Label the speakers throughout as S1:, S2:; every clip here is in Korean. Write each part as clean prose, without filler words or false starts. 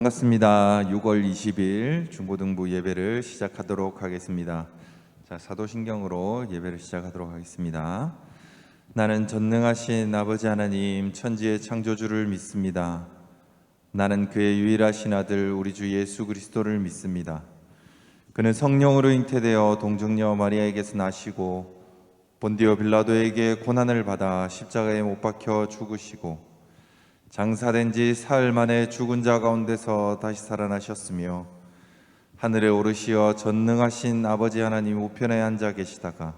S1: 반갑습니다. 6월 20일 중고등부 예배를 시작하도록 하겠습니다. 자, 사도신경으로 예배를 시작하도록 하겠습니다. 나는 전능하신 아버지 하나님 천지의 창조주를 믿습니다. 나는 그의 유일하신 아들 우리 주 예수 그리스도를 믿습니다. 그는 성령으로 잉태되어 동정녀 마리아에게서 나시고 본디오 빌라도에게 고난을 받아 십자가에 못 박혀 죽으시고 장사된 지 사흘 만에 죽은 자 가운데서 다시 살아나셨으며 하늘에 오르시어 전능하신 아버지 하나님 우편에 앉아 계시다가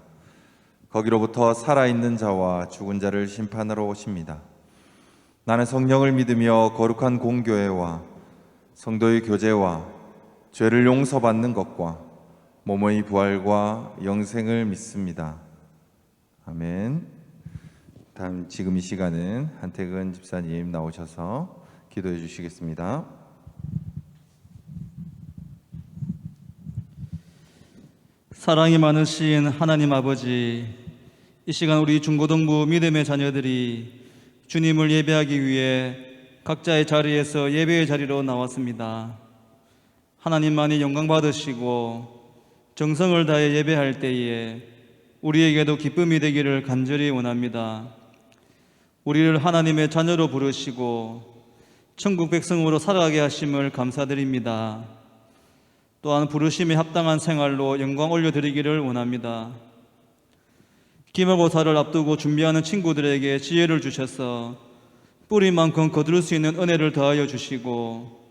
S1: 거기로부터 살아있는 자와 죽은 자를 심판하러 오십니다. 나는 성령을 믿으며 거룩한 공교회와 성도의 교제와 죄를 용서받는 것과 몸의 부활과 영생을 믿습니다. 아멘. 지금 이 시간은 한태근 집사님 나오셔서 기도해 주시겠습니다.
S2: 사랑이 많으신 하나님 아버지, 이 시간 우리 중고등부 믿음의 자녀들이 주님을 예배하기 위해 각자의 자리에서 예배의 자리로 나왔습니다. 하나님만이 영광 받으시고 정성을 다해 예배할 때에 우리에게도 기쁨이 되기를 간절히 원합니다. 우리를 하나님의 자녀로 부르시고 천국 백성으로 살아가게 하심을 감사드립니다. 또한 부르심에 합당한 생활로 영광 올려드리기를 원합니다. 기말고사를 앞두고 준비하는 친구들에게 지혜를 주셔서 뿌리만큼 거두를 수 있는 은혜를 더하여 주시고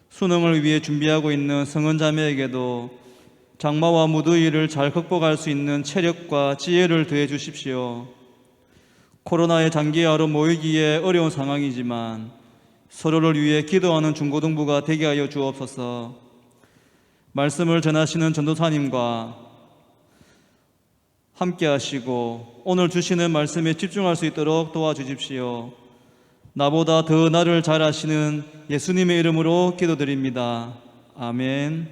S2: 수능을 위해 준비하고 있는 성은자매에게도 장마와 무더위를 잘 극복할 수 있는 체력과 지혜를 더해 주십시오. 코로나의 장기화로 모이기에 어려운 상황이지만 서로를 위해 기도하는 중고등부가 되게 하여 주옵소서. 말씀을 전하시는 전도사님과 함께 하시고 오늘 주시는 말씀에 집중할 수 있도록 도와주십시오. 나보다 더 나를 잘 아시는 예수님의 이름으로 기도드립니다. 아멘.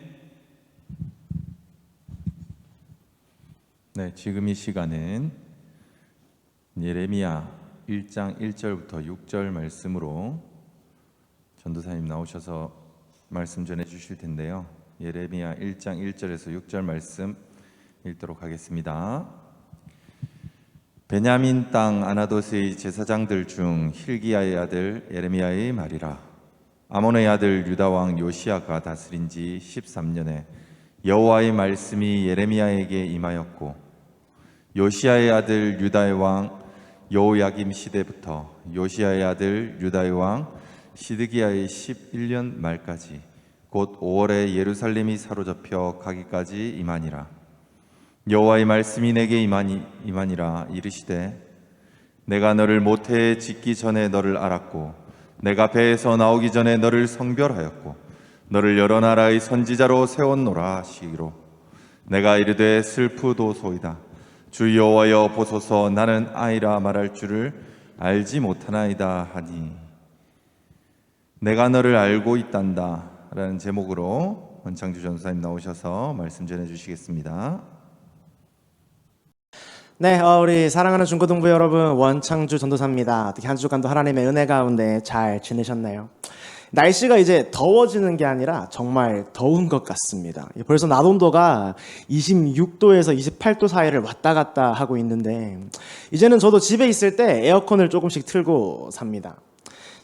S1: 네, 지금 이 시간은 예레미야 1장 1절부터 6절 말씀으로 전도사님 나오셔서 말씀 전해 주실 텐데요. 예레미야 1장 1절에서 6절 말씀 읽도록 하겠습니다. 베냐민 땅 아나돗의 제사장들 중 힐기야의 아들 예레미야의 말이라. 아몬의 아들 유다 왕 요시야가 다스린 지 13년에 여호와의 말씀이 예레미야에게 임하였고 요시야의 아들 유다의 왕 여호야김 시대부터 요시야의 아들 유다의 왕 시드기야의 11년 말까지 곧 5월에 예루살렘이 사로잡혀 가기까지 임하니라. 여호와의 말씀이 내게 임하니라. 이르시되 내가 너를 모태에 짓기 전에 너를 알았고 내가 배에서 나오기 전에 너를 성별하였고 너를 여러 나라의 선지자로 세웠노라 하시기로 내가 이르되 슬프도소이다. 주 여호와여 보소서 나는 아이라 말할 줄을 알지 못하나이다 하니 내가 너를 알고 있단다 라는 제목으로 원창주 전사님 나오셔서 말씀 전해 주시겠습니다.
S3: 네, 우리 사랑하는 중고등부 여러분, 원창주 전도사입니다. 어떻게 한 주간도 하나님의 은혜 가운데 잘 지내셨나요? 날씨가 이제 더워지는 게 아니라 정말 더운 것 같습니다. 벌써 낮 온도가 26도에서 28도 사이를 왔다 갔다 하고 있는데 이제는 저도 집에 있을 때 에어컨을 조금씩 틀고 삽니다.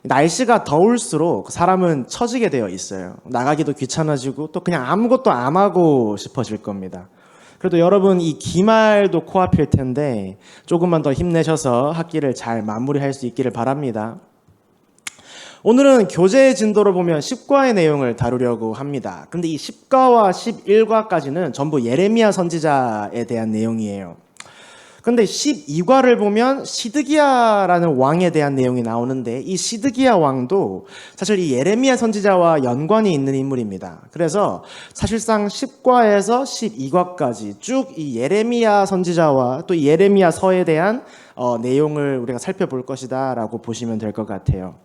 S3: 날씨가 더울수록 사람은 처지게 되어 있어요. 나가기도 귀찮아지고 또 그냥 아무것도 안 하고 싶어질 겁니다. 그래도 여러분 이 기말도 코앞일 텐데 조금만 더 힘내셔서 학기를 잘 마무리할 수 있기를 바랍니다. 오늘은 교재 진도로 보면 10과의 내용을 다루려고 합니다. 근데 이 10과와 11과까지는 전부 예레미야 선지자에 대한 내용이에요. 근데 12과를 보면 시드기야라는 왕에 대한 내용이 나오는데 이 시드기야 왕도 사실 이 예레미야 선지자와 연관이 있는 인물입니다. 그래서 사실상 10과에서 12과까지 쭉 이 예레미야 선지자와 또 예레미야 서에 대한 내용을 우리가 살펴볼 것이다 라고 보시면 될 것 같아요.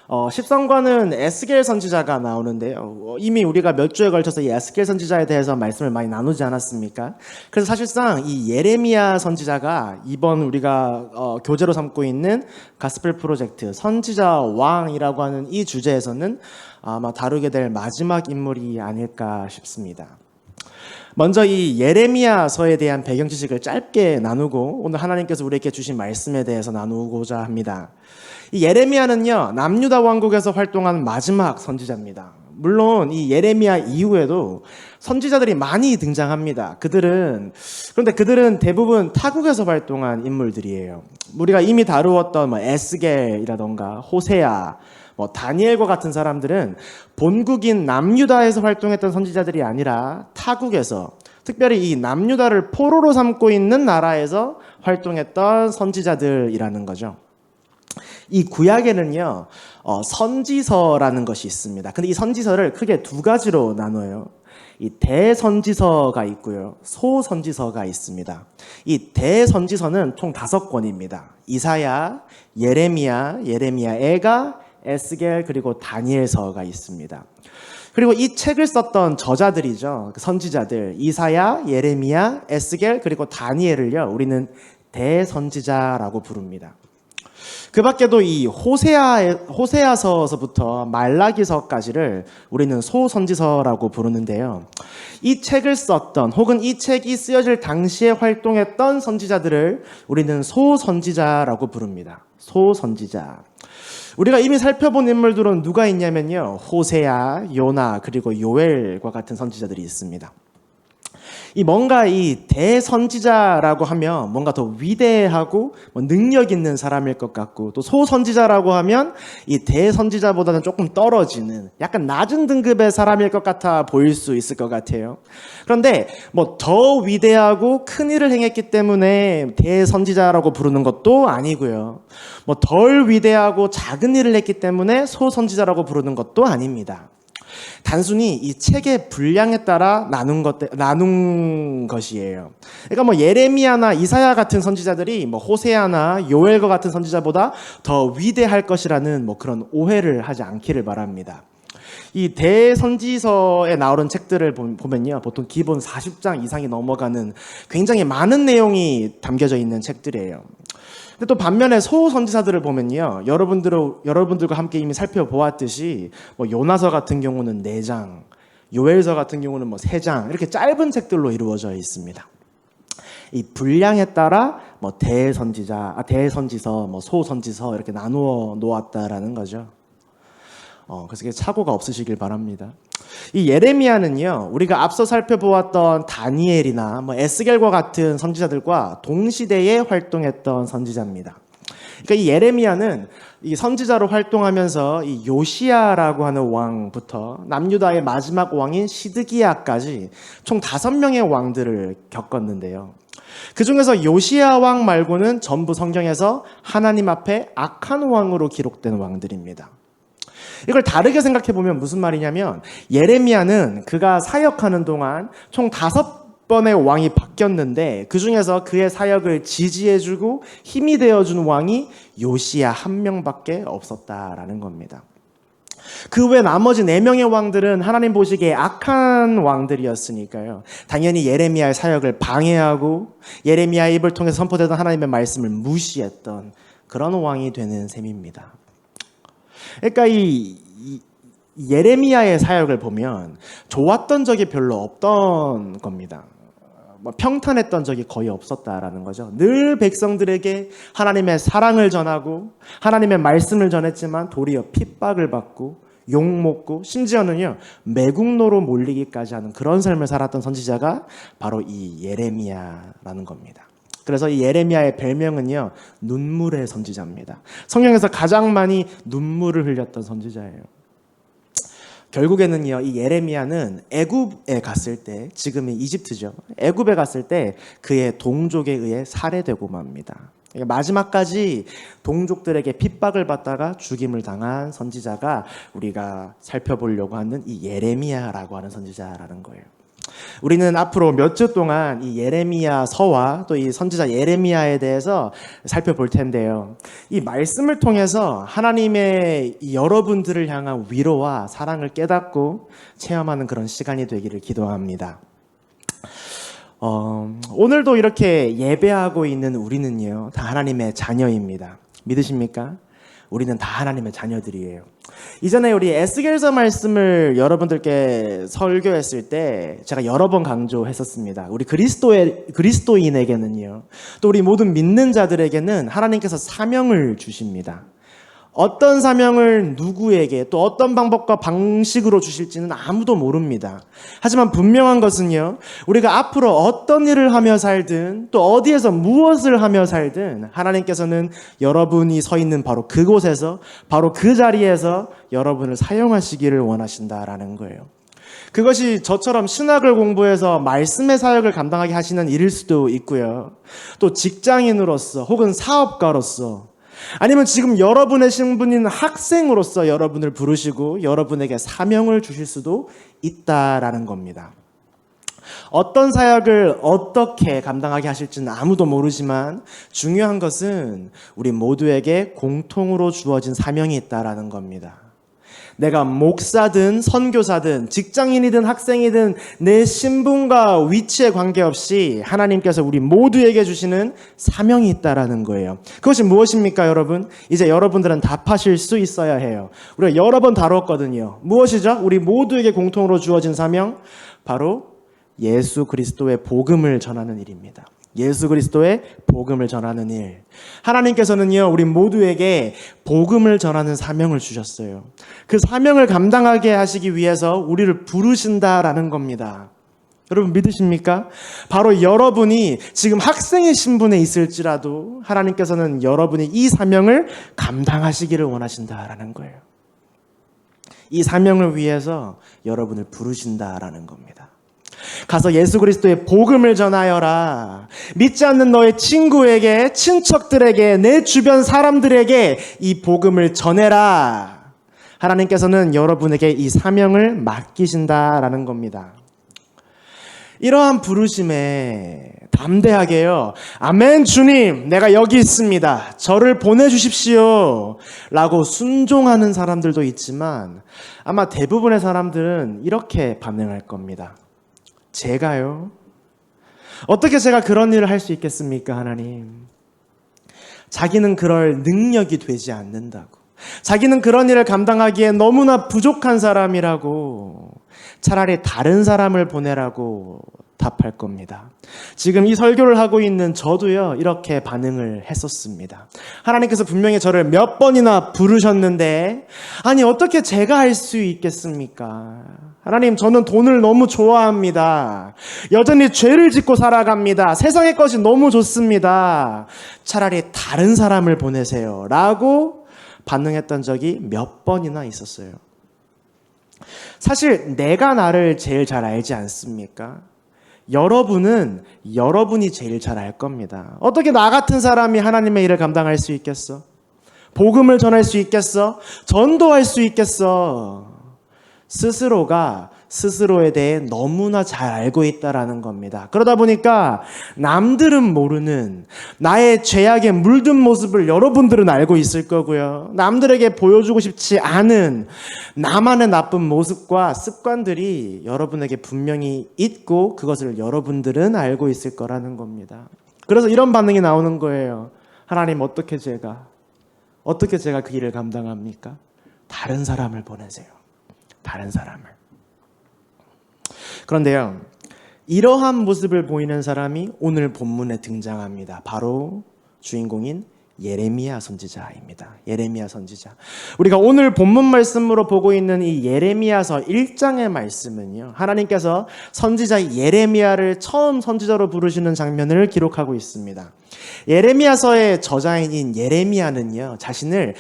S3: 13과는 에스겔 선지자가 나오는데요. 이미 우리가 몇 주에 걸쳐서 이 에스겔 선지자에 대해서 말씀을 많이 나누지 않았습니까? 그래서 사실상 이 예레미야 선지자가 이번 우리가 교재로 삼고 있는 가스펠 프로젝트 선지자 왕이라고 하는 이 주제에서는 아마 다루게 될 마지막 인물이 아닐까 싶습니다. 먼저 이 예레미야서에 대한 배경 지식을 짧게 나누고 오늘 하나님께서 우리에게 주신 말씀에 대해서 나누고자 합니다. 이 예레미야는요, 남유다 왕국에서 활동한 마지막 선지자입니다. 물론 이 예레미야 이후에도 선지자들이 많이 등장합니다. 그런데 그들은 대부분 타국에서 활동한 인물들이에요. 우리가 이미 다루었던 에스겔이라던가 호세아, 다니엘과 같은 사람들은 본국인 남유다에서 활동했던 선지자들이 아니라 타국에서, 특별히 이 남유다를 포로로 삼고 있는 나라에서 활동했던 선지자들이라는 거죠. 이 구약에는요, 선지서라는 것이 있습니다. 근데 이 선지서를 크게 두 가지로 나눠요. 이 대선지서가 있고요, 소선지서가 있습니다. 이 대선지서는 총 5권입니다. 이사야, 예레미야, 예레미야애가, 에스겔, 그리고 다니엘서가 있습니다. 그리고 이 책을 썼던 저자들이죠, 선지자들, 이사야, 예레미야, 에스겔, 그리고 다니엘을요, 우리는 대선지자라고 부릅니다. 그 밖에도 이 호세아서서부터 말라기서까지를 우리는 소선지서라고 부르는데요. 이 책을 썼던, 혹은 이 책이 쓰여질 당시에 활동했던 선지자들을 우리는 소선지자라고 부릅니다. 소선지자. 우리가 이미 살펴본 인물들은 누가 있냐면요, 호세아, 요나, 그리고 요엘과 같은 선지자들이 있습니다. 뭔가 이 대선지자라고 하면 뭔가 더 위대하고 능력 있는 사람일 것 같고, 또 소선지자라고 하면 이 대선지자보다는 조금 떨어지는 약간 낮은 등급의 사람일 것 같아 보일 수 있을 것 같아요. 그런데 더 위대하고 큰 일을 행했기 때문에 대선지자라고 부르는 것도 아니고요, 덜 위대하고 작은 일을 했기 때문에 소선지자라고 부르는 것도 아닙니다. 단순히 이 책의 분량에 따라 나눈 것이에요. 그러니까 예레미야나 이사야 같은 선지자들이 호세아나 요엘과 같은 선지자보다 더 위대할 것이라는 그런 오해를 하지 않기를 바랍니다. 이 대선지서에 나오는 책들을 보면요, 보통 기본 40장 이상이 넘어가는 굉장히 많은 내용이 담겨져 있는 책들이에요. 근데 또 반면에 소선지자들을 보면요, 여러분들과 함께 이미 살펴보았듯이 요나서 같은 경우는 4장, 요엘서 같은 경우는 3장, 이렇게 짧은 책들로 이루어져 있습니다. 이 분량에 따라 대선지서, 소선지서 이렇게 나누어 놓았다라는 거죠. 그래서 이게 착오가 없으시길 바랍니다. 이 예레미야는요, 우리가 앞서 살펴보았던 다니엘이나 에스겔과 같은 선지자들과 동시대에 활동했던 선지자입니다. 그러니까 이 예레미야는 이 선지자로 활동하면서 이 요시야라고 하는 왕부터 남유다의 마지막 왕인 시드기야까지 총 5명의 왕들을 겪었는데요. 그 중에서 요시야 왕 말고는 전부 성경에서 하나님 앞에 악한 왕으로 기록된 왕들입니다. 이걸 다르게 생각해 보면 무슨 말이냐면, 예레미야는 그가 사역하는 동안 총 5번의 왕이 바뀌었는데 그 중에서 그의 사역을 지지해주고 힘이 되어준 왕이 요시야 1명밖에 없었다라는 겁니다. 그 외 나머지 4명의 왕들은 하나님 보시기에 악한 왕들이었으니까요, 당연히 예레미야의 사역을 방해하고 예레미야의 입을 통해서 선포되던 하나님의 말씀을 무시했던 그런 왕이 되는 셈입니다. 그러니까 이 예레미야의 사역을 보면 좋았던 적이 별로 없던 겁니다. 평탄했던 적이 거의 없었다라는 거죠. 늘 백성들에게 하나님의 사랑을 전하고 하나님의 말씀을 전했지만 도리어 핍박을 받고 욕먹고 심지어는요, 매국노로 몰리기까지 하는 그런 삶을 살았던 선지자가 바로 이 예레미야라는 겁니다. 그래서 이 예레미야의 별명은요, 눈물의 선지자입니다. 성경에서 가장 많이 눈물을 흘렸던 선지자예요. 결국에는요, 이 예레미야는 애굽에 갔을 때, 지금의 이집트죠, 애굽에 갔을 때 그의 동족에 의해 살해되고 맙니다. 마지막까지 동족들에게 핍박을 받다가 죽임을 당한 선지자가 우리가 살펴보려고 하는 이 예레미야라고 하는 선지자라는 거예요. 우리는 앞으로 몇 주 동안 이 예레미야서와 또 이 선지자 예레미야에 대해서 살펴볼 텐데요, 이 말씀을 통해서 하나님의 여러분들을 향한 위로와 사랑을 깨닫고 체험하는 그런 시간이 되기를 기도합니다. 오늘도 이렇게 예배하고 있는 우리는요, 다 하나님의 자녀입니다. 믿으십니까? 우리는 다 하나님의 자녀들이에요. 이전에 우리 에스겔서 말씀을 여러분들께 설교했을 때 제가 여러 번 강조했었습니다. 우리 그리스도인에게는요, 또 우리 모든 믿는 자들에게는 하나님께서 사명을 주십니다. 어떤 사명을 누구에게 또 어떤 방법과 방식으로 주실지는 아무도 모릅니다. 하지만 분명한 것은요, 우리가 앞으로 어떤 일을 하며 살든 또 어디에서 무엇을 하며 살든 하나님께서는 여러분이 서 있는 바로 그곳에서 바로 그 자리에서 여러분을 사용하시기를 원하신다라는 거예요. 그것이 저처럼 신학을 공부해서 말씀의 사역을 감당하게 하시는 일일 수도 있고요. 또 직장인으로서 혹은 사업가로서 아니면 지금 여러분의 신분인 학생으로서 여러분을 부르시고 여러분에게 사명을 주실 수도 있다라는 겁니다. 어떤 사역을 어떻게 감당하게 하실지는 아무도 모르지만 중요한 것은 우리 모두에게 공통으로 주어진 사명이 있다라는 겁니다. 내가 목사든 선교사든 직장인이든 학생이든 내 신분과 위치에 관계없이 하나님께서 우리 모두에게 주시는 사명이 있다라는 거예요. 그것이 무엇입니까, 여러분? 이제 여러분들은 답하실 수 있어야 해요. 우리가 여러 번 다뤘거든요. 무엇이죠? 우리 모두에게 공통으로 주어진 사명, 바로 예수 그리스도의 복음을 전하는 일입니다. 예수 그리스도의 복음을 전하는 일. 하나님께서는요, 우리 모두에게 복음을 전하는 사명을 주셨어요. 그 사명을 감당하게 하시기 위해서 우리를 부르신다라는 겁니다. 여러분 믿으십니까? 바로 여러분이 지금 학생의 신분에 있을지라도 하나님께서는 여러분이 이 사명을 감당하시기를 원하신다라는 거예요. 이 사명을 위해서 여러분을 부르신다라는 겁니다. 가서 예수 그리스도의 복음을 전하여라. 믿지 않는 너의 친구에게, 친척들에게, 내 주변 사람들에게 이 복음을 전해라. 하나님께서는 여러분에게 이 사명을 맡기신다라는 겁니다. 이러한 부르심에 담대하게요, 아멘 주님, 내가 여기 있습니다, 저를 보내주십시오 라고 순종하는 사람들도 있지만 아마 대부분의 사람들은 이렇게 반응할 겁니다. 제가요? 어떻게 제가 그런 일을 할 수 있겠습니까, 하나님? 자기는 그럴 능력이 되지 않는다고. 자기는 그런 일을 감당하기에 너무나 부족한 사람이라고. 차라리 다른 사람을 보내라고 답할 겁니다. 지금 이 설교를 하고 있는 저도요, 이렇게 반응을 했었습니다. 하나님께서 분명히 저를 몇 번이나 부르셨는데, 아니 어떻게 제가 할 수 있겠습니까? 하나님, 저는 돈을 너무 좋아합니다. 여전히 죄를 짓고 살아갑니다. 세상의 것이 너무 좋습니다. 차라리 다른 사람을 보내세요 라고 반응했던 적이 몇 번이나 있었어요. 사실 내가 나를 제일 잘 알지 않습니까? 여러분은 여러분이 제일 잘 알 겁니다. 어떻게 나 같은 사람이 하나님의 일을 감당할 수 있겠어? 복음을 전할 수 있겠어? 전도할 수 있겠어? 스스로가 스스로에 대해 너무나 잘 알고 있다라는 겁니다. 그러다 보니까 남들은 모르는 나의 죄악에 물든 모습을 여러분들은 알고 있을 거고요. 남들에게 보여주고 싶지 않은 나만의 나쁜 모습과 습관들이 여러분에게 분명히 있고 그것을 여러분들은 알고 있을 거라는 겁니다. 그래서 이런 반응이 나오는 거예요. 하나님, 어떻게 제가 그 일을 감당합니까? 다른 사람을 보내세요. 다른 사람을. 그런데요, 이러한 모습을 보이는 사람이 오늘 본문에 등장합니다. 바로 주인공인 예레미야 선지자입니다. 예레미야 선지자. 우리가 오늘 본문 말씀으로 보고 있는 이 예레미야서 1장의 말씀은요, 하나님께서 선지자 예레미야를 처음 선지자로 부르시는 장면을 기록하고 있습니다. 예레미야서의 저자인 예레미야는요, 자신을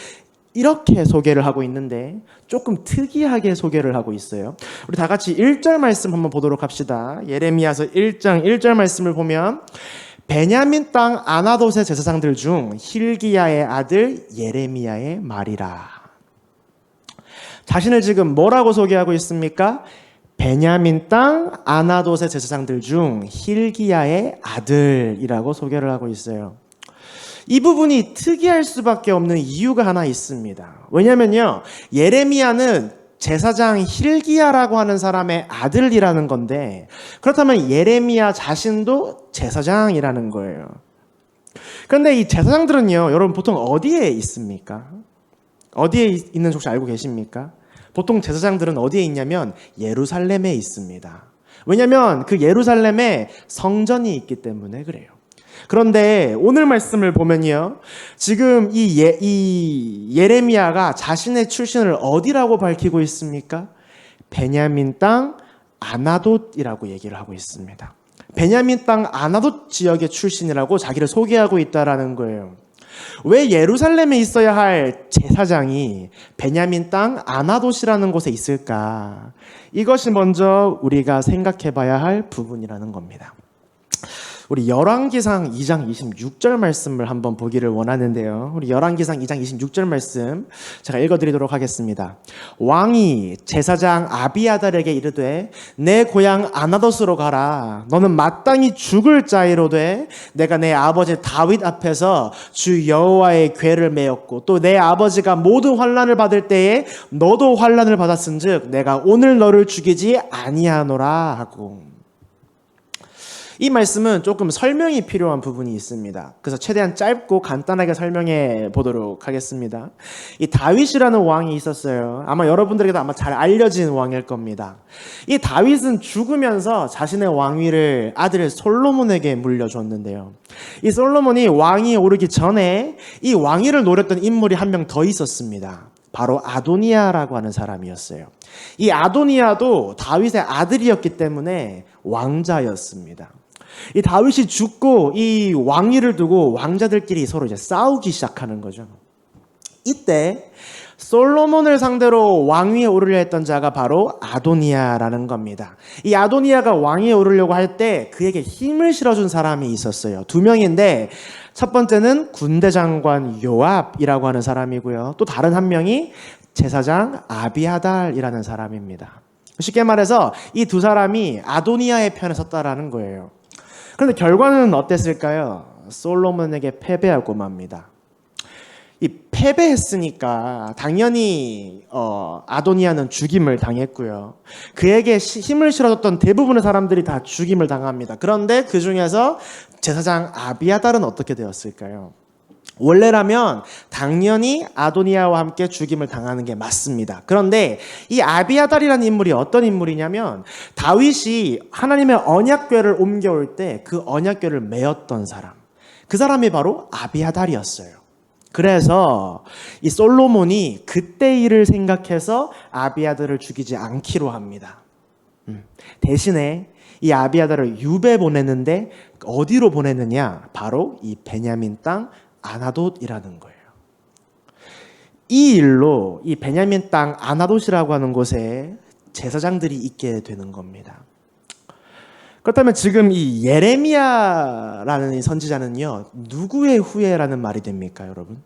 S3: 이렇게 소개를 하고 있는데 조금 특이하게 소개를 하고 있어요. 우리 다 같이 1절 말씀 한번 보도록 합시다. 예레미야서 1장 1절 말씀을 보면, 베냐민 땅 아나돗의 제사장들 중 힐기야의 아들 예레미야의 말이라. 자신을 지금 뭐라고 소개하고 있습니까? 베냐민 땅 아나돗의 제사장들 중 힐기야의 아들이라고 소개를 하고 있어요. 이 부분이 특이할 수밖에 없는 이유가 하나 있습니다. 왜냐면요, 예레미야는 제사장 힐기야라고 하는 사람의 아들이라는 건데, 그렇다면 예레미야 자신도 제사장이라는 거예요. 그런데 이 제사장들은요, 여러분 보통 어디에 있습니까? 어디에 있는지 혹시 알고 계십니까? 보통 제사장들은 어디에 있냐면 예루살렘에 있습니다. 왜냐하면 그 예루살렘에 성전이 있기 때문에 그래요. 그런데 오늘 말씀을 보면요, 지금 이 예레미야가 자신의 출신을 어디라고 밝히고 있습니까? 베냐민 땅 아나돗이라고 얘기를 하고 있습니다. 베냐민 땅 아나돗 지역의 출신이라고 자기를 소개하고 있다라는 거예요. 왜 예루살렘에 있어야 할 제사장이 베냐민 땅 아나돗이라는 곳에 있을까? 이것이 먼저 우리가 생각해 봐야 할 부분이라는 겁니다. 우리 열왕기상 2장 26절 말씀을 한번 보기를 원하는데요. 우리 열왕기상 2장 26절 말씀 제가 읽어드리도록 하겠습니다. 왕이 제사장 아비아달에게 이르되 내 고향 아나돗으로 가라. 너는 마땅히 죽을 자이로되 내가 내 아버지 다윗 앞에서 주 여호와의 궤를 메었고 또 내 아버지가 모든 환난을 받을 때에 너도 환난을 받았은즉 내가 오늘 너를 죽이지 아니하노라 하고, 이 말씀은 조금 설명이 필요한 부분이 있습니다. 그래서 최대한 짧고 간단하게 설명해 보도록 하겠습니다. 이 다윗이라는 왕이 있었어요. 아마 여러분들에게도 아마 잘 알려진 왕일 겁니다. 이 다윗은 죽으면서 자신의 왕위를 아들 솔로몬에게 물려줬는데요. 이 솔로몬이 왕위에 오르기 전에 이 왕위를 노렸던 인물이 한 명 더 있었습니다. 바로 아도니아라고 하는 사람이었어요. 이 아도니아도 다윗의 아들이었기 때문에 왕자였습니다. 이 다윗이 죽고 이 왕위를 두고 왕자들끼리 서로 이제 싸우기 시작하는 거죠. 이때 솔로몬을 상대로 왕위에 오르려 했던 자가 바로 아도니아라는 겁니다. 이 아도니아가 왕위에 오르려고 할 때 그에게 힘을 실어준 사람이 있었어요. 두 명인데 첫 번째는 군대 장관 요압이라고 하는 사람이고요. 또 다른 한 명이 제사장 아비아달이라는 사람입니다. 쉽게 말해서 이 두 사람이 아도니아의 편에 섰다라는 거예요. 그런데 결과는 어땠을까요? 솔로몬에게 패배하고 맙니다. 이 패배했으니까 당연히 아도니아는 죽임을 당했고요. 그에게 힘을 실어줬던 대부분의 사람들이 다 죽임을 당합니다. 그런데 그 중에서 제사장 아비아달은 어떻게 되었을까요? 원래라면 당연히 아도니아와 함께 죽임을 당하는 게 맞습니다. 그런데 이 아비아달이라는 인물이 어떤 인물이냐면 다윗이 하나님의 언약궤를 옮겨올 때 그 언약궤를 메었던 사람, 그 사람이 바로 아비아달이었어요. 그래서 이 솔로몬이 그때 일을 생각해서 아비아달을 죽이지 않기로 합니다. 대신에 이 아비아달을 유배 보냈는데 어디로 보냈느냐? 바로 이 베냐민 땅 아나돗이라는 거예요. 이 일로 이 베냐민 땅 아나돗이라고 하는 곳에 제사장들이 있게 되는 겁니다. 그렇다면 지금 이 예레미야라는 이 선지자는요, 누구의 후예라는 말이 됩니까, 여러분?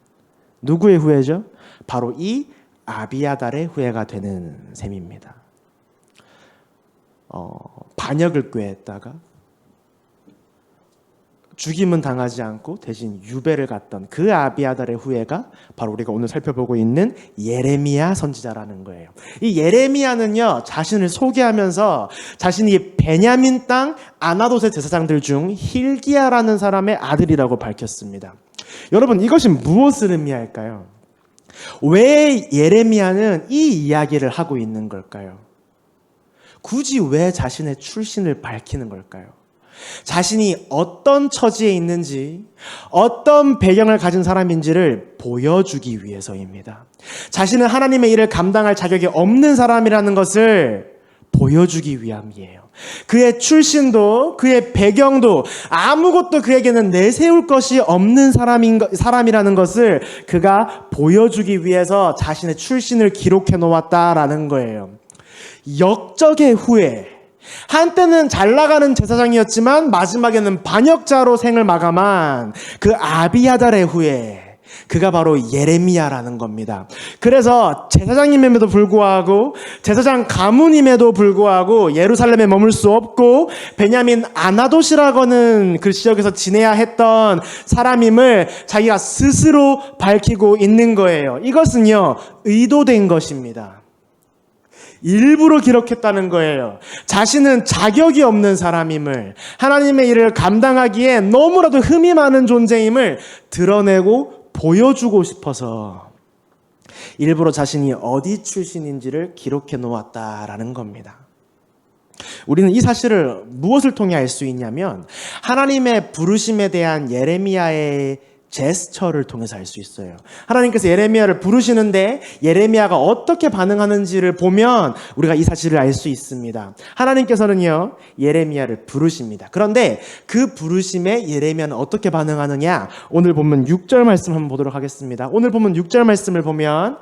S3: 누구의 후예죠? 바로 이 아비아달의 후예가 되는 셈입니다. 반역을 꾀했다가 죽임은 당하지 않고 대신 유배를 갔던 그 아비아달의 후예가 바로 우리가 오늘 살펴보고 있는 예레미야 선지자라는 거예요. 이 예레미야는요, 자신을 소개하면서 자신이 베냐민 땅 아나돗의 제사장들 중 힐기야라는 사람의 아들이라고 밝혔습니다. 여러분, 이것이 무엇을 의미할까요? 왜 예레미야는 이 이야기를 하고 있는 걸까요? 굳이 왜 자신의 출신을 밝히는 걸까요? 자신이 어떤 처지에 있는지, 어떤 배경을 가진 사람인지를 보여주기 위해서입니다. 자신은 하나님의 일을 감당할 자격이 없는 사람이라는 것을 보여주기 위함이에요. 그의 출신도 그의 배경도 아무것도 그에게는 내세울 것이 없는 사람이라는 것을 그가 보여주기 위해서 자신의 출신을 기록해 놓았다라는 거예요. 역적의 후예, 한때는 잘 나가는 제사장이었지만 마지막에는 반역자로 생을 마감한 그 아비아달의 후예, 그가 바로 예레미야라는 겁니다. 그래서 제사장임에도 불구하고, 제사장 가문임에도 불구하고 예루살렘에 머물 수 없고 베냐민 아나돗이라고는 그 지역에서 지내야 했던 사람임을 자기가 스스로 밝히고 있는 거예요. 이것은요, 의도된 것입니다. 일부러 기록했다는 거예요. 자신은 자격이 없는 사람임을, 하나님의 일을 감당하기에 너무나도 흠이 많은 존재임을 드러내고 보여주고 싶어서. 일부러 자신이 어디 출신인지를 기록해 놓았다라는 겁니다. 우리는 이 사실을 무엇을 통해 알 수 있냐면 하나님의 부르심에 대한 예레미야의 제스처를 통해서 알 수 있어요. 하나님께서 예레미야를 부르시는데 예레미야가 어떻게 반응하는지를 보면 우리가 이 사실을 알 수 있습니다. 하나님께서는요, 예레미야를 부르십니다. 그런데 그 부르심에 예레미야는 어떻게 반응하느냐? 오늘 보면 6절 말씀 한번 보도록 하겠습니다. 오늘 보면 6절 말씀을 보면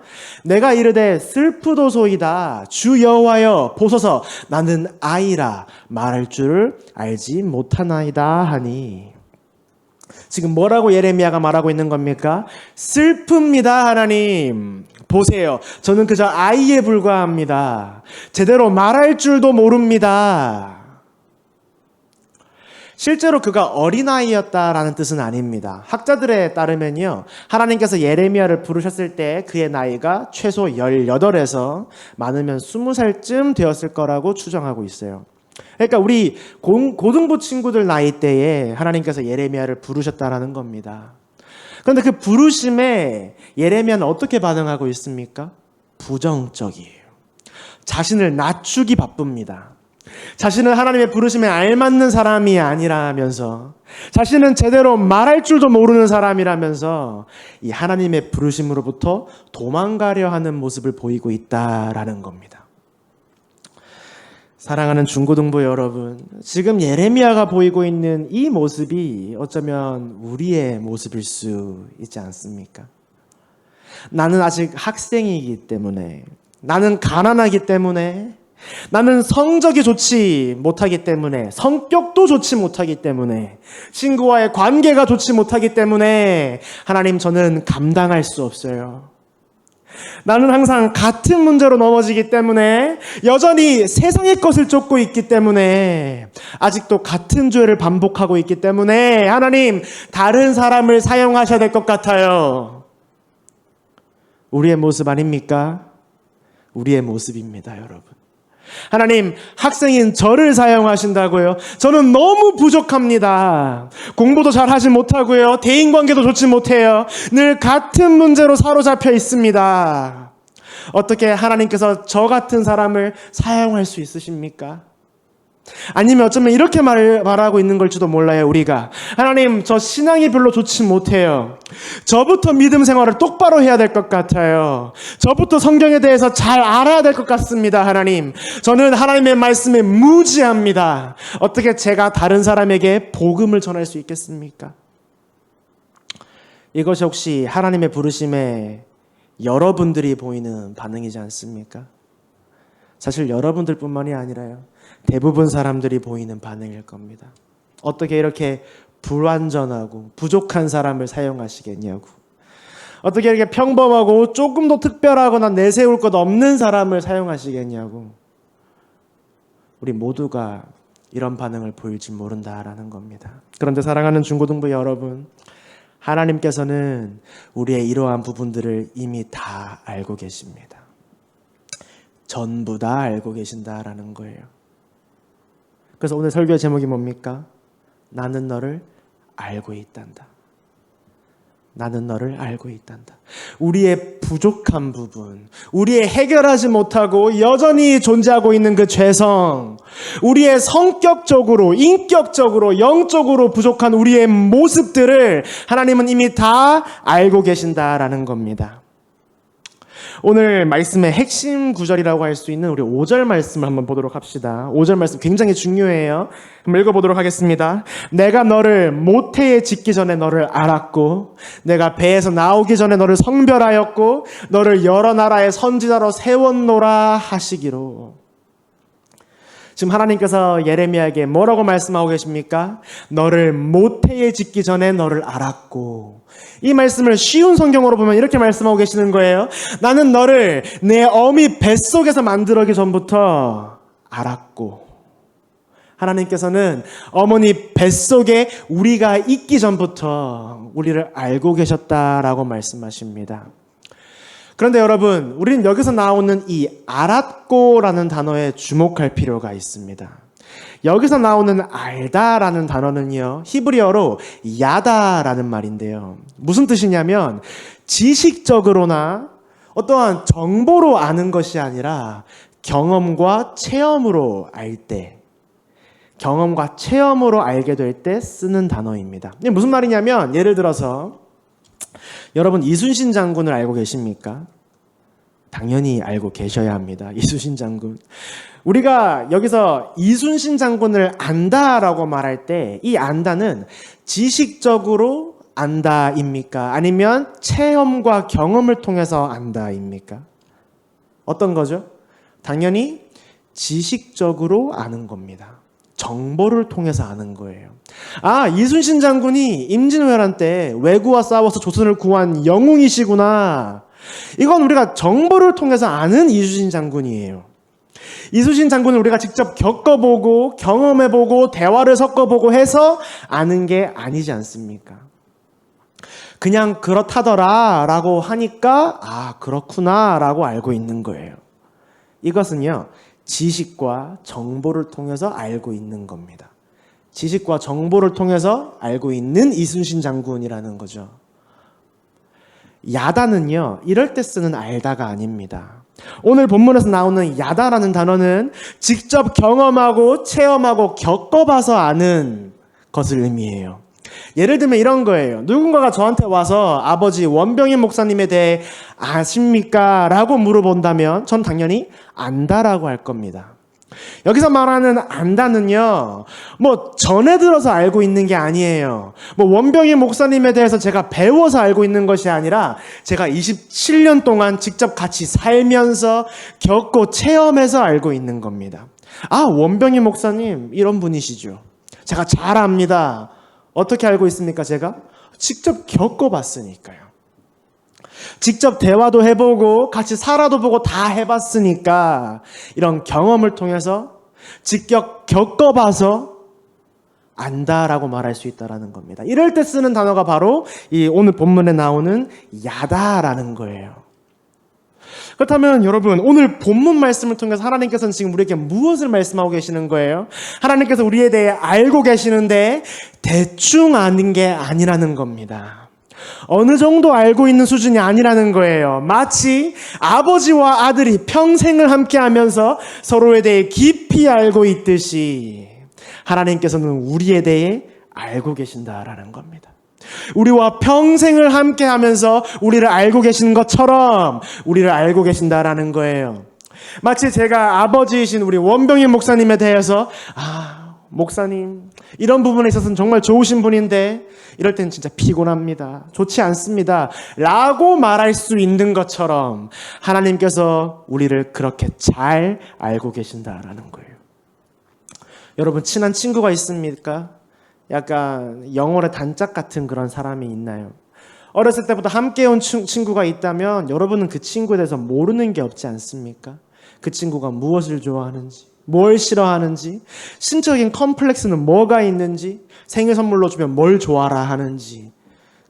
S3: 내가 이르되 슬프도소이다 주 여호와여 보소서 나는 아이라 말할 줄을 알지 못하나이다 하니. 지금 뭐라고 예레미야가 말하고 있는 겁니까? 슬픕니다, 하나님. 보세요. 저는 그저 아이에 불과합니다. 제대로 말할 줄도 모릅니다. 실제로 그가 어린아이였다라는 뜻은 아닙니다. 학자들에 따르면요, 하나님께서 예레미야를 부르셨을 때 그의 나이가 최소 18에서 많으면 20살쯤 되었을 거라고 추정하고 있어요. 그러니까 우리 고등부 친구들 나이 때에 하나님께서 예레미야를 부르셨다라는 겁니다. 그런데 그 부르심에 예레미야는 어떻게 반응하고 있습니까? 부정적이에요. 자신을 낮추기 바쁩니다. 자신은 하나님의 부르심에 알맞는 사람이 아니라면서, 자신은 제대로 말할 줄도 모르는 사람이라면서 이 하나님의 부르심으로부터 도망가려 하는 모습을 보이고 있다라는 겁니다. 사랑하는 중고등부 여러분, 지금 예레미야가 보이고 있는 이 모습이 어쩌면 우리의 모습일 수 있지 않습니까? 나는 아직 학생이기 때문에, 나는 가난하기 때문에, 나는 성적이 좋지 못하기 때문에, 성격도 좋지 못하기 때문에, 친구와의 관계가 좋지 못하기 때문에 하나님, 저는 감당할 수 없어요. 나는 항상 같은 문제로 넘어지기 때문에, 여전히 세상의 것을 쫓고 있기 때문에, 아직도 같은 죄를 반복하고 있기 때문에 하나님, 다른 사람을 사용하셔야 될 것 같아요. 우리의 모습 아닙니까? 우리의 모습입니다, 여러분. 하나님, 학생인 저를 사용하신다고요? 저는 너무 부족합니다. 공부도 잘 하지 못하고요. 대인관계도 좋지 못해요. 늘 같은 문제로 사로잡혀 있습니다. 어떻게 하나님께서 저 같은 사람을 사용할 수 있으십니까? 아니면 어쩌면 이렇게 말하고 있는 걸지도 몰라요, 우리가. 하나님, 저 신앙이 별로 좋지 못해요. 저부터 믿음 생활을 똑바로 해야 될 것 같아요. 저부터 성경에 대해서 잘 알아야 될 것 같습니다, 하나님. 저는 하나님의 말씀에 무지합니다. 어떻게 제가 다른 사람에게 복음을 전할 수 있겠습니까? 이것이 혹시 하나님의 부르심에 여러분들이 보이는 반응이지 않습니까? 사실 여러분들뿐만이 아니라요, 대부분 사람들이 보이는 반응일 겁니다. 어떻게 이렇게 불완전하고 부족한 사람을 사용하시겠냐고. 어떻게 이렇게 평범하고 조금도 특별하거나 내세울 것 없는 사람을 사용하시겠냐고. 우리 모두가 이런 반응을 보일지 모른다라는 겁니다. 그런데 사랑하는 중고등부 여러분, 하나님께서는 우리의 이러한 부분들을 이미 다 알고 계십니다. 전부 다 알고 계신다라는 거예요. 그래서 오늘 설교의 제목이 뭡니까? 나는 너를 알고 있단다. 나는 너를 알고 있단다. 우리의 부족한 부분, 우리의 해결하지 못하고 여전히 존재하고 있는 그 죄성, 우리의 성격적으로, 인격적으로, 영적으로 부족한 우리의 모습들을 하나님은 이미 다 알고 계신다라는 겁니다. 오늘 말씀의 핵심 구절이라고 할 수 있는 우리 5절 말씀을 한번 보도록 합시다. 5절 말씀 굉장히 중요해요. 한번 읽어보도록 하겠습니다. 내가 너를 모태에 짓기 전에 너를 알았고, 내가 배에서 나오기 전에 너를 성별하였고, 너를 여러 나라의 선지자로 세웠노라 하시기로. 지금 하나님께서 예레미야에게 뭐라고 말씀하고 계십니까? 너를 모태에 짓기 전에 너를 알았고. 이 말씀을 쉬운 성경으로 보면 이렇게 말씀하고 계시는 거예요. 나는 너를 내 어미 뱃속에서 만들기 전부터 알았고. 하나님께서는 어머니 뱃속에 우리가 있기 전부터 우리를 알고 계셨다라고 말씀하십니다. 그런데 여러분, 우리는 여기서 나오는 이 알았고라는 단어에 주목할 필요가 있습니다. 여기서 나오는 알다라는 단어는요, 히브리어로 야다라는 말인데요. 무슨 뜻이냐면 지식적으로나 어떠한 정보로 아는 것이 아니라 경험과 체험으로 알 때, 경험과 체험으로 알게 될 때 쓰는 단어입니다. 이게 무슨 말이냐면 예를 들어서 여러분 이순신 장군을 알고 계십니까? 당연히 알고 계셔야 합니다. 이순신 장군. 우리가 여기서 이순신 장군을 안다라고 말할 때 이 안다는 지식적으로 안다입니까? 아니면 체험과 경험을 통해서 안다입니까? 어떤 거죠? 당연히 지식적으로 아는 겁니다. 정보를 통해서 아는 거예요. 아, 이순신 장군이 임진왜란 때 왜구와 싸워서 조선을 구한 영웅이시구나. 이건 우리가 정보를 통해서 아는 이순신 장군이에요. 이순신 장군을 우리가 직접 겪어보고 경험해보고 대화를 섞어보고 해서 아는 게 아니지 않습니까? 그냥 그렇다더라 라고 하니까 아 그렇구나 라고 알고 있는 거예요. 이것은요 지식과 정보를 통해서 알고 있는 겁니다. 지식과 정보를 통해서 알고 있는 이순신 장군이라는 거죠. 야다는요 이럴 때 쓰는 알다가 아닙니다. 오늘 본문에서 나오는 야다라는 단어는 직접 경험하고 체험하고 겪어봐서 아는 것을 의미해요. 예를 들면 이런 거예요. 누군가가 저한테 와서 아버지 원병인 목사님에 대해 아십니까? 라고 물어본다면 전 당연히 안다라고 할 겁니다. 여기서 말하는 안다는요, 뭐 전에 들어서 알고 있는 게 아니에요. 뭐 원병인 목사님에 대해서 제가 배워서 알고 있는 것이 아니라 제가 27년 동안 직접 같이 살면서 겪고 체험해서 알고 있는 겁니다. 아, 원병인 목사님 이런 분이시죠. 제가 잘 압니다. 어떻게 알고 있습니까? 제가 직접 겪어봤으니까요. 직접 대화도 해보고 같이 살아도 보고 다 해봤으니까 이런 경험을 통해서 직접 겪어봐서 안다라고 말할 수 있다는 겁니다. 이럴 때 쓰는 단어가 바로 이 오늘 본문에 나오는 야다라는 거예요. 그렇다면 여러분 오늘 본문 말씀을 통해서 하나님께서는 지금 우리에게 무엇을 말씀하고 계시는 거예요? 하나님께서 우리에 대해 알고 계시는데 대충 아는 게 아니라는 겁니다. 어느 정도 알고 있는 수준이 아니라는 거예요. 마치 아버지와 아들이 평생을 함께 하면서 서로에 대해 깊이 알고 있듯이 하나님께서는 우리에 대해 알고 계신다라는 겁니다. 우리와 평생을 함께 하면서 우리를 알고 계시는 것처럼 우리를 알고 계신다라는 거예요. 마치 제가 아버지이신 우리 원병인 목사님에 대해서 목사님 이런 부분에 있어서는 정말 좋으신 분인데 이럴 때는 진짜 피곤합니다. 좋지 않습니다. 라고 말할 수 있는 것처럼 하나님께서 우리를 그렇게 잘 알고 계신다라는 거예요. 여러분 친한 친구가 있습니까? 약간 영어의 단짝 같은 그런 사람이 있나요? 어렸을 때부터 함께 온 친구가 있다면 여러분은 그 친구에 대해서 모르는 게 없지 않습니까? 그 친구가 무엇을 좋아하는지, 뭘 싫어하는지, 신적인 컴플렉스는 뭐가 있는지, 생일 선물로 주면 뭘 좋아라 하는지,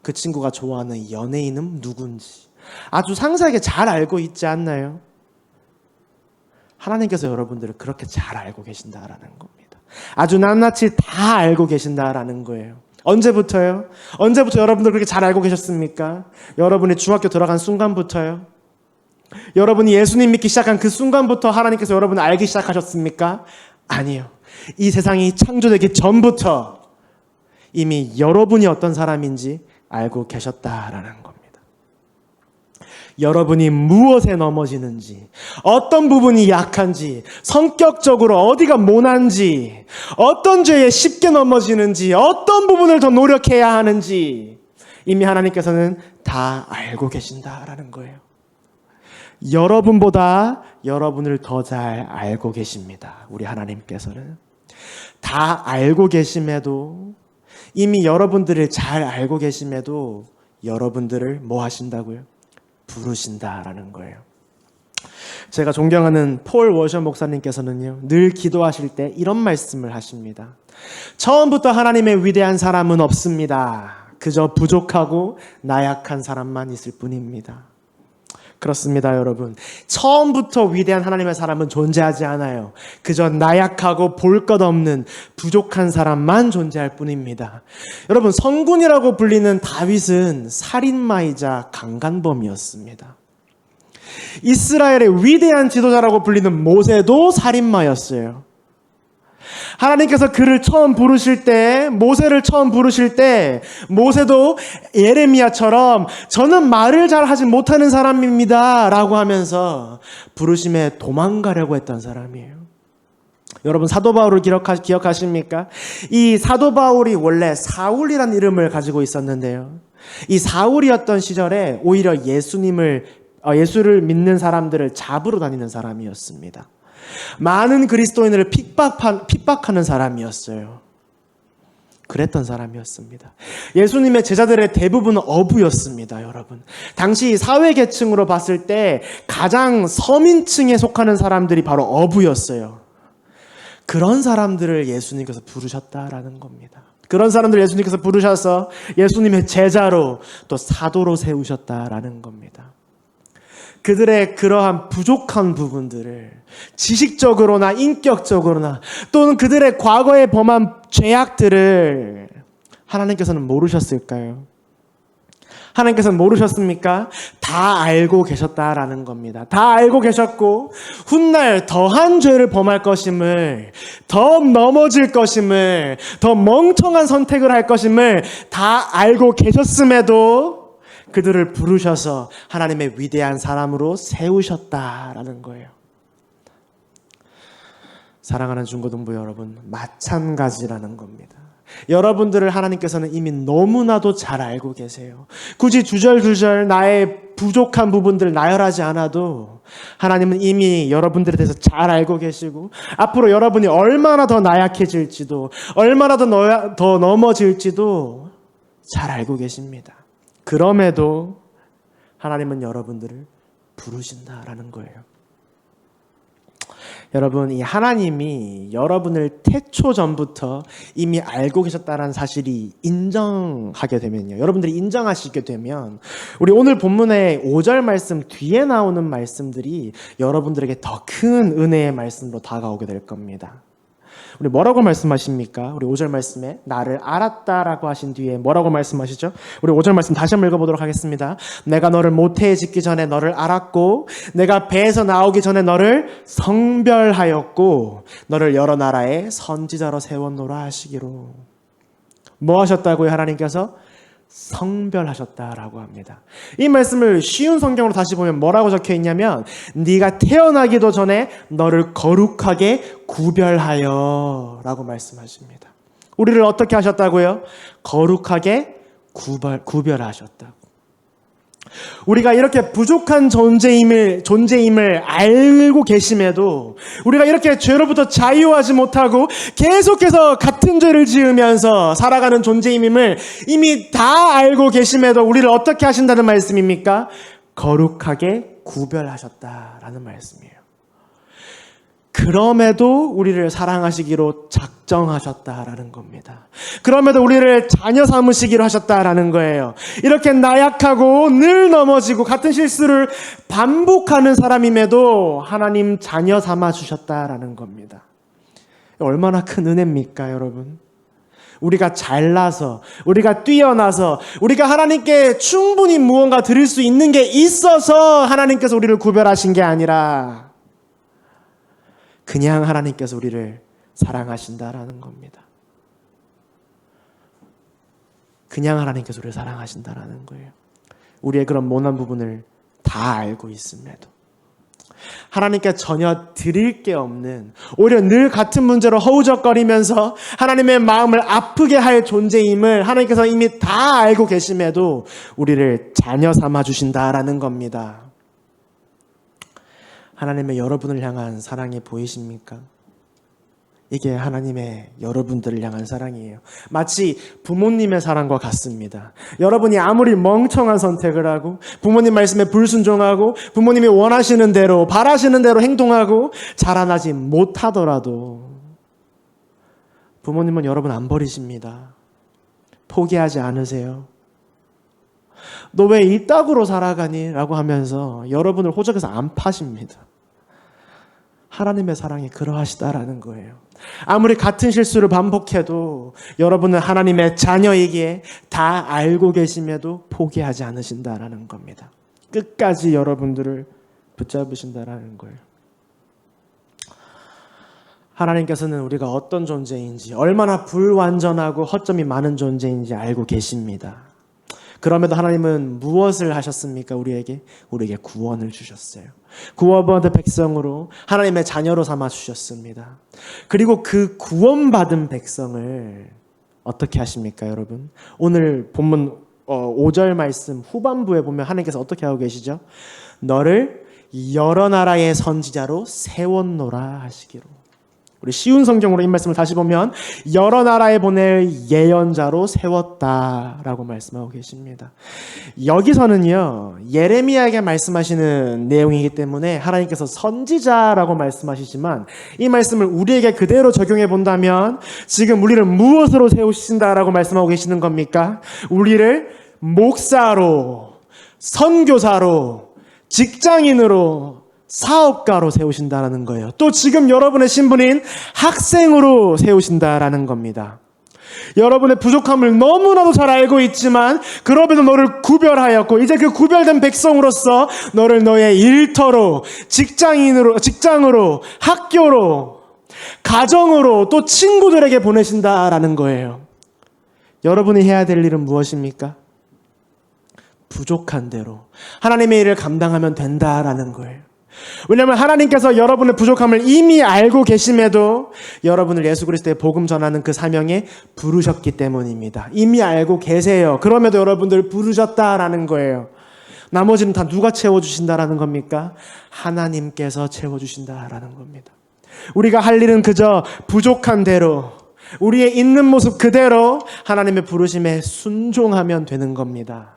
S3: 그 친구가 좋아하는 연예인은 누군지 아주 상세하게 잘 알고 있지 않나요? 하나님께서 여러분들을 그렇게 잘 알고 계신다라는 겁니다. 아주 낱낱이 다 알고 계신다라는 거예요. 언제부터요? 언제부터 여러분들 그렇게 잘 알고 계셨습니까? 여러분이 중학교 들어간 순간부터요? 여러분이 예수님 믿기 시작한 그 순간부터 하나님께서 여러분을 알기 시작하셨습니까? 아니요. 이 세상이 창조되기 전부터 이미 여러분이 어떤 사람인지 알고 계셨다라는 겁니다. 여러분이 무엇에 넘어지는지, 어떤 부분이 약한지, 성격적으로 어디가 모난지, 어떤 죄에 쉽게 넘어지는지, 어떤 부분을 더 노력해야 하는지 이미 하나님께서는 다 알고 계신다라는 거예요. 여러분보다 여러분을 더 잘 알고 계십니다. 우리 하나님께서는 다 알고 계심에도 이미 여러분들을 잘 알고 계심에도 여러분들을 뭐 하신다고요? 부르신다라는 거예요. 제가 존경하는 폴 워셔 목사님께서는요 늘 기도하실 때 이런 말씀을 하십니다. 처음부터 하나님의 위대한 사람은 없습니다. 그저 부족하고 나약한 사람만 있을 뿐입니다. 그렇습니다, 여러분. 처음부터 위대한 하나님의 사람은 존재하지 않아요. 그저 나약하고 볼 것 없는 부족한 사람만 존재할 뿐입니다. 여러분, 성군이라고 불리는 다윗은 살인마이자 강간범이었습니다. 이스라엘의 위대한 지도자라고 불리는 모세도 살인마였어요. 하나님께서 그를 처음 부르실 때, 모세를 처음 부르실 때, 모세도 예레미야처럼 저는 말을 잘 하지 못하는 사람입니다 라고 하면서 부르심에 도망가려고 했던 사람이에요. 여러분, 사도 바울을 기억하십니까? 이 사도 바울이 원래 사울이라는 이름을 가지고 있었는데요. 이 사울이었던 시절에 오히려 예수를 믿는 사람들을 잡으러 다니는 사람이었습니다. 많은 그리스도인을 핍박하는 사람이었어요. 그랬던 사람이었습니다. 예수님의 제자들의 대부분은 어부였습니다, 여러분. 당시 사회계층으로 봤을 때 가장 서민층에 속하는 사람들이 바로 어부였어요. 그런 사람들을 예수님께서 부르셨다라는 겁니다. 그런 사람들을 예수님께서 부르셔서 예수님의 제자로 또 사도로 세우셨다라는 겁니다. 그들의 그러한 부족한 부분들을 지식적으로나 인격적으로나 또는 그들의 과거에 범한 죄악들을 하나님께서는 모르셨을까요? 하나님께서는 모르셨습니까? 다 알고 계셨다라는 겁니다. 다 알고 계셨고 훗날 더한 죄를 범할 것임을, 더 넘어질 것임을, 더 멍청한 선택을 할 것임을 다 알고 계셨음에도 그들을 부르셔서 하나님의 위대한 사람으로 세우셨다라는 거예요. 사랑하는 중고등부 여러분, 마찬가지라는 겁니다. 여러분들을 하나님께서는 이미 너무나도 잘 알고 계세요. 굳이 주절주절 나의 부족한 부분들을 나열하지 않아도 하나님은 이미 여러분들에 대해서 잘 알고 계시고 앞으로 여러분이 얼마나 더 나약해질지도 얼마나 더 넘어질지도 잘 알고 계십니다. 그럼에도 하나님은 여러분들을 부르신다라는 거예요. 여러분, 이 하나님이 여러분을 태초 전부터 이미 알고 계셨다는 사실이 인정하게 되면요. 여러분들이 인정하시게 되면 우리 오늘 본문의 5절 말씀 뒤에 나오는 말씀들이 여러분들에게 더 큰 은혜의 말씀으로 다가오게 될 겁니다. 우리 뭐라고 말씀하십니까? 우리 5절 말씀에 나를 알았다라고 하신 뒤에 뭐라고 말씀하시죠? 우리 5절 말씀 다시 한번 읽어보도록 하겠습니다. 내가 너를 모태에 짓기 전에 너를 알았고 내가 배에서 나오기 전에 너를 성별하였고 너를 여러 나라의 선지자로 세웠노라 하시기로. 뭐 하셨다고요? 하나님께서 성별하셨다라고 합니다. 이 말씀을 쉬운 성경으로 다시 보면 뭐라고 적혀 있냐면 네가 태어나기도 전에 너를 거룩하게 구별하여 라고 말씀하십니다. 우리를 어떻게 하셨다고요? 거룩하게 구별하셨다고. 우리가 이렇게 부족한 존재임을 알고 계심에도 우리가 이렇게 죄로부터 자유하지 못하고 계속해서 같은 죄를 지으면서 살아가는 존재임을 이미 다 알고 계심에도 우리를 어떻게 하신다는 말씀입니까? 거룩하게 구별하셨다라는 말씀이에요. 그럼에도 우리를 사랑하시기로 작정하셨다라는 겁니다. 그럼에도 우리를 자녀 삼으시기로 하셨다라는 거예요. 이렇게 나약하고 늘 넘어지고 같은 실수를 반복하는 사람임에도 하나님 자녀 삼아 주셨다라는 겁니다. 얼마나 큰 은혜입니까, 여러분? 우리가 잘나서, 우리가 뛰어나서, 우리가 하나님께 충분히 무언가 드릴 수 있는 게 있어서 하나님께서 우리를 구별하신 게 아니라 그냥 하나님께서 우리를 사랑하신다라는 겁니다. 그냥 하나님께서 우리를 사랑하신다라는 거예요. 우리의 그런 모난 부분을 다 알고 있음에도 하나님께 전혀 드릴 게 없는, 오히려 늘 같은 문제로 허우적거리면서 하나님의 마음을 아프게 할 존재임을 하나님께서 이미 다 알고 계심에도 우리를 자녀 삼아 주신다라는 겁니다. 하나님의 여러분을 향한 사랑이 보이십니까? 이게 하나님의 여러분들을 향한 사랑이에요. 마치 부모님의 사랑과 같습니다. 여러분이 아무리 멍청한 선택을 하고 부모님 말씀에 불순종하고 부모님이 원하시는 대로 바라시는 대로 행동하고 자라나지 못하더라도 부모님은 여러분 안 버리십니다. 포기하지 않으세요. 너 왜 이따구로 살아가니? 라고 하면서 여러분을 호적에서 안 파십니다. 하나님의 사랑이 그러하시다라는 거예요. 아무리 같은 실수를 반복해도 여러분은 하나님의 자녀이기에 다 알고 계심에도 포기하지 않으신다라는 겁니다. 끝까지 여러분들을 붙잡으신다라는 거예요. 하나님께서는 우리가 어떤 존재인지, 얼마나 불완전하고 허점이 많은 존재인지 알고 계십니다. 그럼에도 하나님은 무엇을 하셨습니까? 우리에게 구원을 주셨어요. 구원받은 백성으로 하나님의 자녀로 삼아 주셨습니다. 그리고 그 구원받은 백성을 어떻게 하십니까, 여러분? 오늘 본문 5절 말씀 후반부에 보면 하나님께서 어떻게 하고 계시죠? 너를 여러 나라의 선지자로 세웠노라 하시기로. 우리 쉬운 성경으로 이 말씀을 다시 보면 여러 나라에 보낼 예언자로 세웠다라고 말씀하고 계십니다. 여기서는요, 예레미야에게 말씀하시는 내용이기 때문에 하나님께서 선지자라고 말씀하시지만 이 말씀을 우리에게 그대로 적용해 본다면 지금 우리를 무엇으로 세우신다라고 말씀하고 계시는 겁니까? 우리를 목사로, 선교사로, 직장인으로, 사업가로 세우신다라는 거예요. 또 지금 여러분의 신분인 학생으로 세우신다라는 겁니다. 여러분의 부족함을 너무나도 잘 알고 있지만 그럼에도 너를 구별하였고 이제 그 구별된 백성으로서 너를 너의 일터로, 직장으로, 학교로, 가정으로, 또 친구들에게 보내신다라는 거예요. 여러분이 해야 될 일은 무엇입니까? 부족한 대로 하나님의 일을 감당하면 된다라는 거예요. 왜냐하면 하나님께서 여러분의 부족함을 이미 알고 계심에도 여러분을 예수 그리스도의 복음 전하는 그 사명에 부르셨기 때문입니다. 이미 알고 계세요. 그럼에도 여러분들 부르셨다라는 거예요. 나머지는 다 누가 채워주신다라는 겁니까? 하나님께서 채워주신다라는 겁니다. 우리가 할 일은 그저 부족한 대로, 우리의 있는 모습 그대로 하나님의 부르심에 순종하면 되는 겁니다.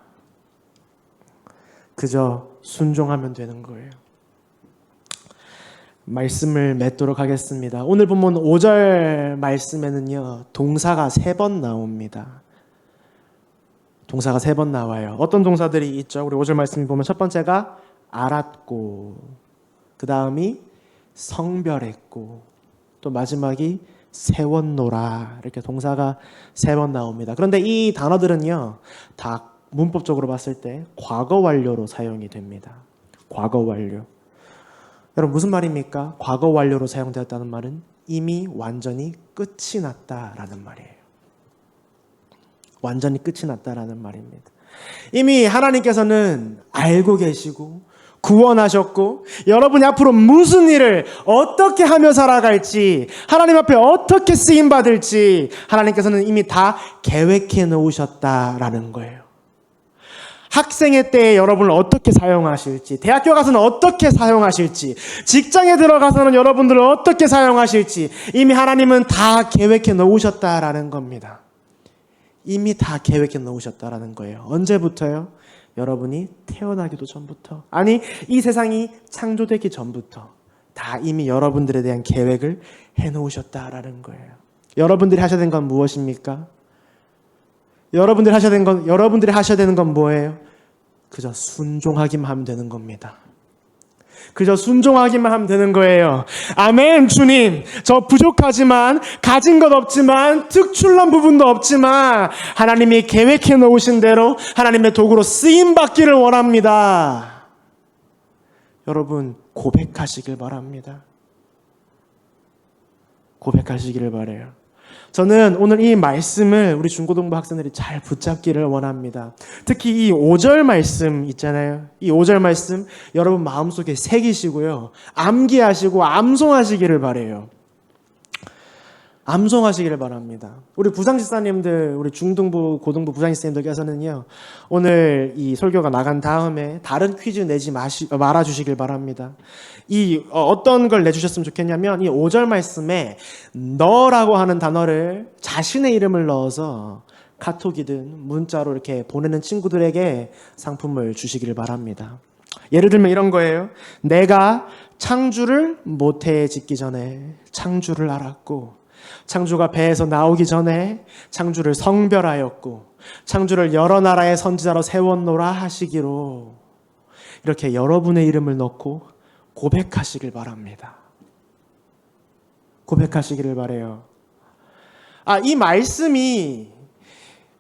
S3: 그저 순종하면 되는 거예요. 말씀을 맺도록 하겠습니다. 오늘 본문 5절 말씀에는요, 동사가 3번 나옵니다. 동사가 3번 나와요. 어떤 동사들이 있죠? 우리 5절 말씀 보면 첫 번째가 알았고, 그 다음이 성별했고, 또 마지막이 세웠노라. 이렇게 동사가 3번 나옵니다. 그런데 이 단어들은요, 다 문법적으로 봤을 때 과거 완료로 사용이 됩니다. 과거 완료. 여러분 무슨 말입니까? 과거 완료로 사용되었다는 말은 이미 완전히 끝이 났다라는 말이에요. 완전히 끝이 났다라는 말입니다. 이미 하나님께서는 알고 계시고 구원하셨고 여러분이 앞으로 무슨 일을 어떻게 하며 살아갈지, 하나님 앞에 어떻게 쓰임받을지 하나님께서는 이미 다 계획해 놓으셨다라는 거예요. 학생의 때에 여러분을 어떻게 사용하실지, 대학교 가서는 어떻게 사용하실지, 직장에 들어가서는 여러분들을 어떻게 사용하실지 이미 하나님은 다 계획해 놓으셨다라는 겁니다. 이미 다 계획해 놓으셨다라는 거예요. 언제부터요? 여러분이 태어나기도 전부터, 아니 이 세상이 창조되기 전부터 다 이미 여러분들에 대한 계획을 해 놓으셨다라는 거예요. 여러분들이 하셔야 되는 건 무엇입니까? 여러분들이 하셔야 되는 건 뭐예요? 그저 순종하기만 하면 되는 겁니다. 그저 순종하기만 하면 되는 거예요. 아멘. 주님, 저 부족하지만, 가진 것 없지만, 특출난 부분도 없지만 하나님이 계획해 놓으신 대로 하나님의 도구로 쓰임받기를 원합니다. 여러분 고백하시길 바랍니다. 고백하시기를 바라요. 저는 오늘 이 말씀을 우리 중고등부 학생들이 잘 붙잡기를 원합니다. 특히 이 5절 말씀 있잖아요. 이 5절 말씀 여러분 마음속에 새기시고요. 암기하시고 암송하시기를 바라요. 암송하시기를 바랍니다. 우리 부장집사님들, 우리 중등부, 고등부 부장집사님들께서는요, 오늘 이 설교가 나간 다음에 다른 퀴즈 내지 말아주시길 바랍니다. 어떤 걸 내주셨으면 좋겠냐면, 이 5절 말씀에 너라고 하는 단어를 자신의 이름을 넣어서 카톡이든 문자로 이렇게 보내는 친구들에게 상품을 주시기를 바랍니다. 예를 들면 이런 거예요. 내가 창조를 모태에 짓기 전에 창조를 알았고, 창조가 배에서 나오기 전에 창조를 성별하였고 창조를 여러 나라의 선지자로 세웠노라 하시기로, 이렇게 여러분의 이름을 넣고 고백하시길 바랍니다. 고백하시기를 바라요. 이 말씀이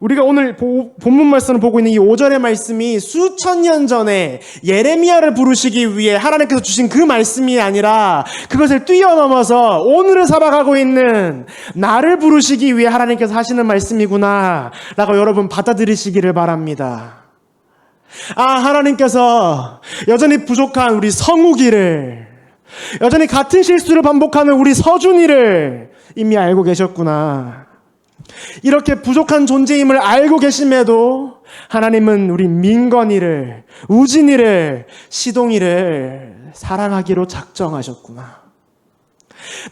S3: 우리가 오늘 본문 말씀을 보고 있는 이 5절의 말씀이 수천 년 전에 예레미야를 부르시기 위해 하나님께서 주신 그 말씀이 아니라 그것을 뛰어넘어서 오늘을 살아가고 있는 나를 부르시기 위해 하나님께서 하시는 말씀이구나 라고 여러분 받아들이시기를 바랍니다. 하나님께서 여전히 부족한 우리 성욱이를, 여전히 같은 실수를 반복하는 우리 서준이를 이미 알고 계셨구나. 이렇게 부족한 존재임을 알고 계심에도 하나님은 우리 민건이를, 우진이를, 시동이를 사랑하기로 작정하셨구나.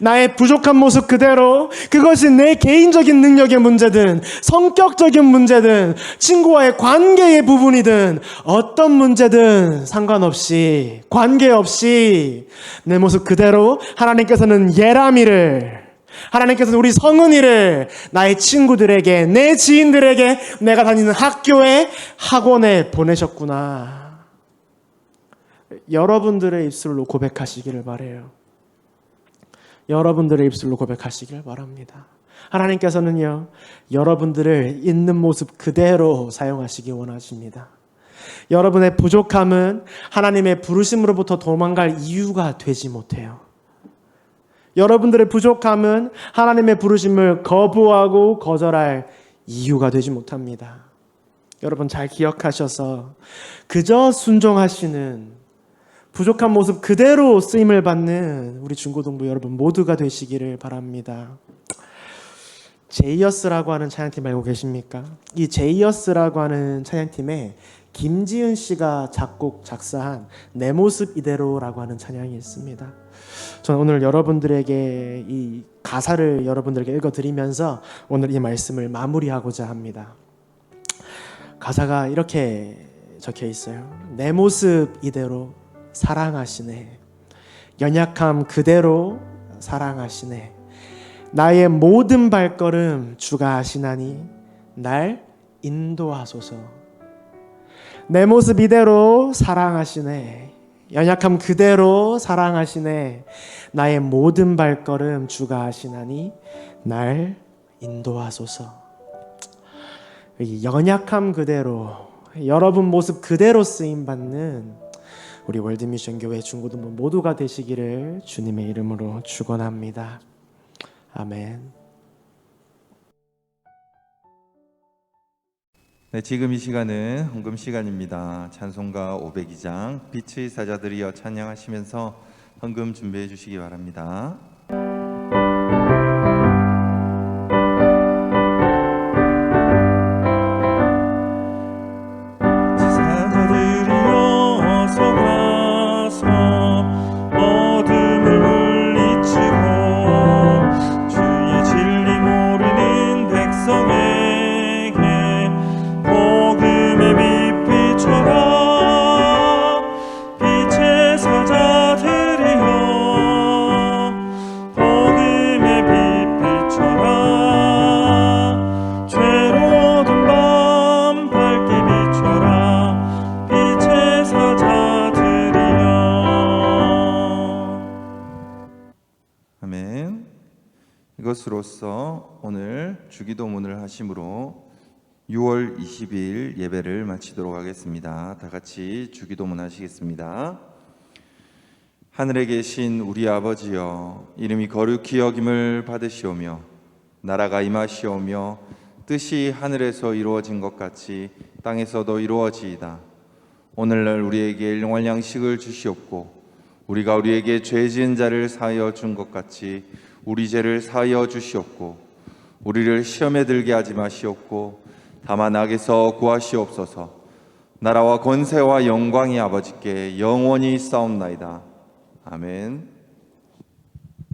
S3: 나의 부족한 모습 그대로, 그것이 내 개인적인 능력의 문제든 성격적인 문제든 친구와의 관계의 부분이든 어떤 문제든 상관없이, 관계없이 내 모습 그대로 하나님께서는 예람이를, 하나님께서는 우리 성은이를 나의 친구들에게, 내 지인들에게, 내가 다니는 학교에, 학원에 보내셨구나. 여러분들의 입술로 고백하시기를 바라요. 여러분들의 입술로 고백하시기를 바랍니다. 하나님께서는요, 여러분들을 있는 모습 그대로 사용하시기 원하십니다. 여러분의 부족함은 하나님의 부르심으로부터 도망갈 이유가 되지 못해요. 여러분들의 부족함은 하나님의 부르심을 거부하고 거절할 이유가 되지 못합니다. 여러분 잘 기억하셔서 그저 순종하시는, 부족한 모습 그대로 쓰임을 받는 우리 중고등부 여러분 모두가 되시기를 바랍니다. 제이어스라고 하는 찬양팀 알고 계십니까? 이 제이어스라고 하는 찬양팀에 김지은 씨가 작곡 작사한 내 모습 이대로라고 하는 찬양이 있습니다. 저는 오늘 여러분들에게 이 가사를 여러분들에게 읽어드리면서 오늘 이 말씀을 마무리하고자 합니다. 가사가 이렇게 적혀 있어요. 내 모습 이대로 사랑하시네. 연약함 그대로 사랑하시네. 나의 모든 발걸음 주가 아시나니 날 인도하소서. 내 모습 이대로 사랑하시네. 연약함 그대로 사랑하시네. 나의 모든 발걸음 주가 아시나니 날 인도하소서. 연약함 그대로, 여러분 모습 그대로 쓰임받는 우리 월드미션교회 중고등부 모두가 되시기를 주님의 이름으로 축원합니다. 아멘.
S1: 네, 지금 이 시간은 헌금 시간입니다. 찬송가 502장 빛의 사자들이여 찬양하시면서 헌금 준비해 주시기 바랍니다. 이것으로써 오늘 주기도문을 하심으로 6월 20일 예배를 마치도록 하겠습니다. 다 같이 주기도문 하시겠습니다. 하늘에 계신 우리 아버지여, 이름이 거룩히 여김을 받으시오며 나라가 임하시오며 뜻이 하늘에서 이루어진 것 같이 땅에서도 이루어지이다. 오늘날 우리에게 일용할 양식을 주시옵고 우리가 우리에게 죄 지은 자를 사하여 준 것 같이 우리 죄를 사하여 주시옵고 우리를 시험에 들게 하지 마시옵고 다만 악에서 구하시옵소서. 나라와 권세와 영광이 아버지께 영원히 있사옵나이다. 아멘.